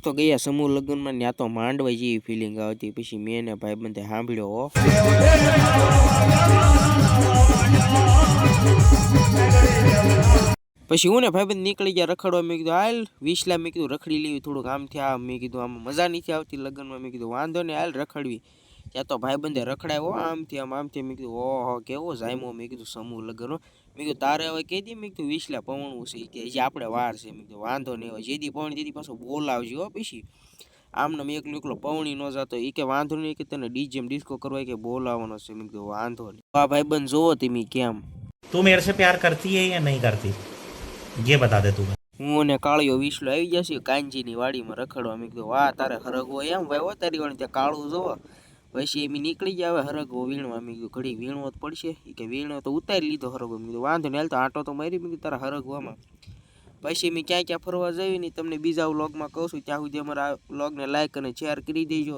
તો ગયા સમૂહ લગ્નમાં ત્યાં તો માંડવા જેવી ફિલિંગ આવતી. પછી મેં ને ભાઈબંધે સાંભળ્યો હો. પછી હું ને ભાઈબંધ નીકળી ગયા રખડવા. મેં કીધું હાલ વિસલા, મેં કીધું રખડી લેવી થોડુંક આમથી આ. મેં કીધું આમાં મજા નથી આવતી લગ્નમાં. મેં કીધું વાંધો ને હાલ રખડવી. ત્યાં તો ભાઈબંધે રખડાયો આમથી આમથી. મેં કીધું ઓહો કેવો જાયમો. મેં કીધું સમૂહ લગ્ન. મેં કીધું તારે હવે કહી દી. મેં કીધું વિસલા પવણવું છે કે હજી આપણે વાર છે. મેં કીધું વાંધો નહીં હોય જેદી પવણી દીદી પાછો બોલાવજો હો. પછી આમને મેં એકલો પવણી ન જતો. એ કે વાંધો નહીં કે તને ડીજેમ ડિસ્કો કરવા કે બોલાવવાનો છે. મેં કીધું વાંધો નહીં. આ ભાઈબંધ જોવો તમે કેમ. તું મેરે સે પ્યાર કરતી है या नहीं करती ये बता दे તું. હું ને કાળિયો વિસલો આવી જશે કાંજીની વાડીમાં રખડવા. મેં કીધું વાહ તારે હરગવો એમ ભાઈ તારી વાળી ત્યાં કાળું જોવો. પછી એમ નીકળી ગયા હવે હરગવો વીણવા. મેં કીધું ઘડી વીણવો જ પડશે. એ કે વીણો તો ઉતારી લીધો હરગવો. મેં કીધું વાંધો નહીં હાલ તો આંટો તો મારી. મેં કીધું તારા હરગવામાં. પછી મેં ક્યાં ક્યાં ફરવા જઈ ને તમને બીજા વ્લોગમાં કહું છું. ત્યાં સુધી અમારા વ્લોગને લાઈક અને શેર કરી દેજો.